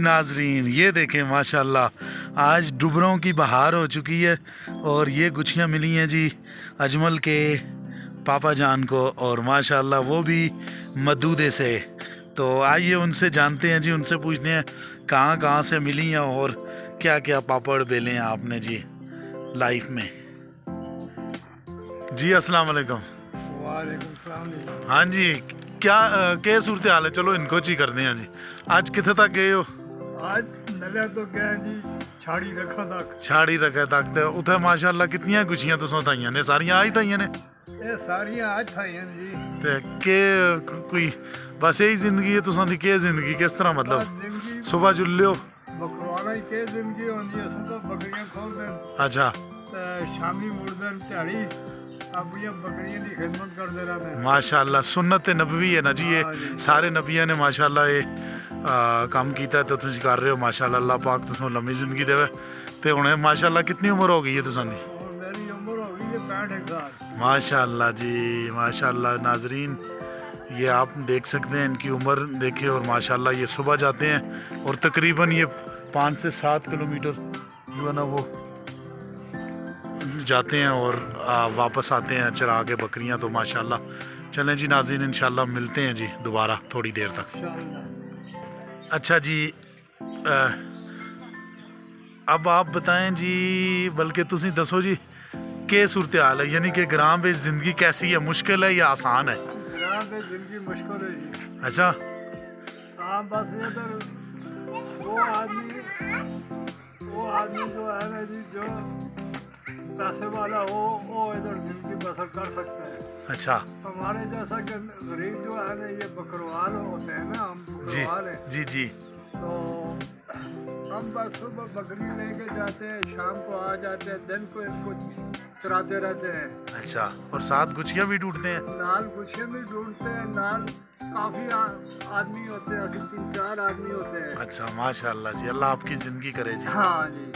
ناظرین یہ دیکھیں ماشاءاللہ آج ڈبروں کی بہار ہو چکی ہے اور یہ گچھیاں ملی ہیں جی اجمل کے پاپا جان کو، اور ماشاءاللہ وہ بھی مدودے سے. تو آئیے ان سے جانتے ہیں جی، ان سے پوچھتے ہیں کہاں کہاں سے ملی ہیں اور کیا کیا پاپڑ بیلے ہیں آپ نے جی لائف میں. جی السلام علیکم. وعلیکم السلام. ہاں جی کیا صورتحال ہے؟ چلو ان کو چی کر دیں. ہاں جی آج کتنے تک گئے ہو؟ آج نلے تو گئے جی چھاڑی رکھا تک. چھاڑی رکھے تک تے اتھے ماشاءاللہ کتنیاں گچھیاں تساں تھائیاں نے؟ ساریاں آئی تھائیاں نے؟ یہ ساریاں آج تھائیاں جی. تے کہ کوئی بس یہی زندگی ہے تساں دی؟ کہ زندگی کس طرح مطلب زندگی صبح جلیو؟ بکروالا ہی کہ زندگی ہوندی ہے. صبح بکریاں کھول دیں اچھا شامی مڑ دیں تہاڑی اپنی بکریاں دی خدمت کرتے رہتے ہیں. ماشاءاللہ سنت نبوی ہے نا جی، یہ سارے نبیوں نے ماشاءاللہ یہ کام کیتا ہے تو تسی کر رہے ہو ماشاءاللہ. اللہ پاک تساں لمبی زندگی دے. تے ہن ماشاءاللہ کتنی عمر ہو گئی ہے تساں دی؟ اور میری عمر ہو گئی ہے 65 سال. ماشاءاللہ جی ماشاءاللہ. ناظرین یہ آپ دیکھ سکتے ہیں ان کی عمر دیکھیں، اور ماشاءاللہ یہ صبح جاتے ہیں اور تقریباً یہ 5 سے 7 کلومیٹر جو ہے نا وہ جاتے ہیں اور واپس آتے ہیں چرا کے بکریاں. تو ماشاءاللہ چلیں جی ناظرین انشاءاللہ ملتے ہیں جی دوبارہ تھوڑی دیر تک. اچھا جی اب آپ بتائیں جی، بلکہ تسی دسو جی کہ صورتحال ہے، یعنی کہ گرام میں زندگی کیسی ہے؟ مشکل ہے یا آسان ہے؟ گرام میں زندگی مشکل ہے جی. اچھا ہاں بس ادھر وہ آدمی جو ہے نا جی جو پیسے والا وہ ادھر زندگی بسر کر سکتا ہے. اچھا ہمارے جیسا کہ غریب جو ہے نا یہ بکروال ہوتے ہیں نا، ہم جی بکروال ہیں. جی جی تو ہم بس صبح بکری لے کے جاتے ہیں، شام کو آ جاتے ہیں، دن کو ان کو چراتے رہتے ہیں. اچھا اور 7 گچھیاں بھی ٹوٹتے ہیں؟ نال گچھے بھی ڈھونڈتے ہیں، نال کافی آدمی ہوتے ہیں، ایسے 3-4 آدمی ہوتے ہیں. اچھا ماشاءاللہ جی، اللہ آپ کی زندگی کرے جی. ہاں جی.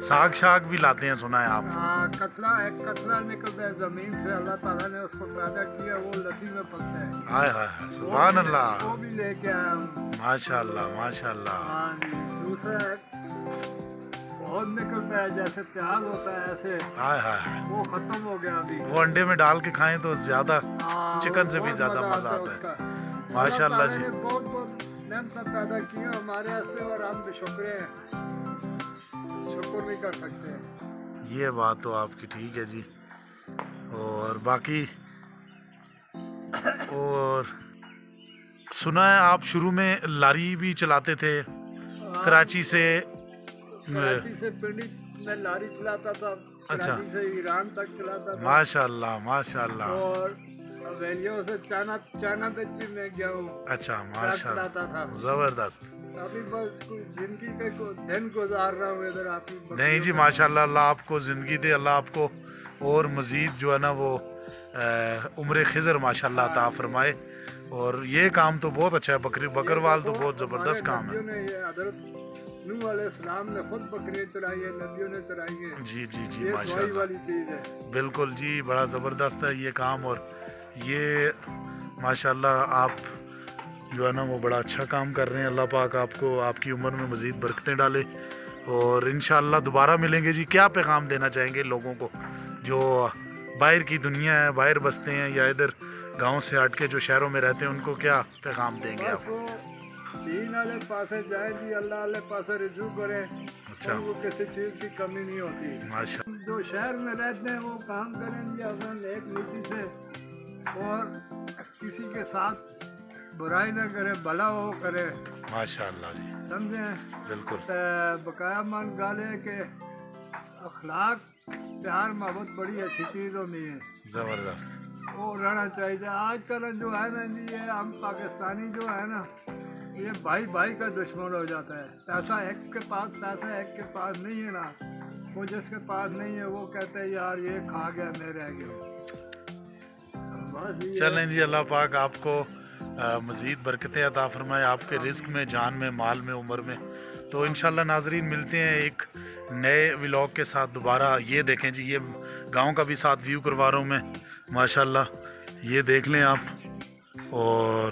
ساگ شاگ بھی لاتے ہیں سنا ہے آپ؟ ہاں کتلا ایک کتلا نکلتا ہے زمین سے، اللہ تعالیٰ نے اس کو پیدا کیا، وہ لسی میں پکتا ہے. ہائے ہائے سبحان اللہ. وہ بھی لے کے آیا ہوں. ماشاءاللہ ماشاءاللہ. ہاں جی. دوسرا بہت نکلتا ہے جیسے پیاز ہوتا ہے ایسے، ہائے ہائے وہ ختم ہو گیا ابھی. وہ انڈے میں ڈال کے کھائیں تو زیادہ چکن سے بھی بہت زیادہ مزہ آتا اس کا. ہے. ماشاءاللہ جی. اللہ تعالیٰ نے بہت نعمتیں پیدا کی ہیں ہمارے واسطے، اور ہم بے شکر ہیں، شکر نہیں کر سکتے. یہ بات تو آپ کی ٹھیک ہے جی. اور باقی اور سنا ہے آپ شروع میں لاری بھی چلاتے تھے کراچی سے؟ کراچی سے پنڈی میں لاری چلاتا تھا، اچھا کراچی سے ایران تک چلاتا تھا، ماشاءاللہ ماشاءاللہ. اور ویلیوں سے چائنا تک بھی میں گیا ہوں. اچھا چلاتا ماشاءاللہ تھا. زبردست. ابھی بس کوئی زندگی کے دن گزار رہا ہوں ادھر. آپ کی نہیں جی ماشاءاللہ، اللہ آپ کو زندگی دے، اللہ آپ کو اور مزید جو ہے نا وہ عمر خضر ماشاءاللہ عطا فرمائے. اور یہ کام تو بہت اچھا ہے، بکروال تو بہت زبردست کام ہے. حضرت نوح علیہ السلام نے خود بکریاں چرائی ہیں، نبیوں نے چرائی ہیں. جی جی جی یہ دعائی ماشاءاللہ والی چیز ہے. بالکل جی، بڑا زبردست ہے یہ کام. اور یہ ماشاءاللہ آپ جو ہے نا وہ بڑا اچھا کام کر رہے ہیں. اللہ پاک آپ کو آپ کی عمر میں مزید برکتیں ڈالے، اور انشاءاللہ دوبارہ ملیں گے جی. کیا پیغام دینا چاہیں گے لوگوں کو جو باہر کی دنیا ہے، باہر بستے ہیں، یا ادھر گاؤں سے ہٹ کے جو شہروں میں رہتے ہیں، ان کو کیا پیغام دیں گے آپ؟ بس وہ دین والے پاسے جائیں جی، اللہ والے پاسے رجوع کریں. اچھا ان کو کسی چیز کی کمی نہیں ہوتی. ماشاء جو شہر میں رہتے ہیں وہ کام کریں جی اپنا نیک نیتی سے، اور کسی کے ساتھ برائی نہ کرے، بھلا وہ کرے. ماشاءاللہ جی سمجھیں؟ بالکل. بقایا من گال ہے کہ اخلاق پیار محبت بڑی اچھی چیز ہوتی ہے، زبردست. وہ رہنا چاہیے. آج کل جو ہے نا جی یہ ہم پاکستانی جو ہے نا یہ بھائی بھائی کا دشمن ہو جاتا ہے. پیسہ ایک کے پاس، پیسہ ایک کے پاس نہیں ہے نا، وہ جس کے پاس نہیں ہے وہ کہتے ہیں یار یہ کھا گیا میں رہ گیا. چلیں جی، اللہ پاک آپ کو مزید برکتیں عطا فرمائے، آپ کے رزق میں، جان میں، مال میں، عمر میں. تو انشاءاللہ ناظرین ملتے ہیں ایک نئے ولاگ کے ساتھ دوبارہ. یہ دیکھیں جی، یہ گاؤں کا بھی ساتھ ویو کروا رہا ہوں میں ماشاءاللہ. یہ دیکھ لیں آپ، اور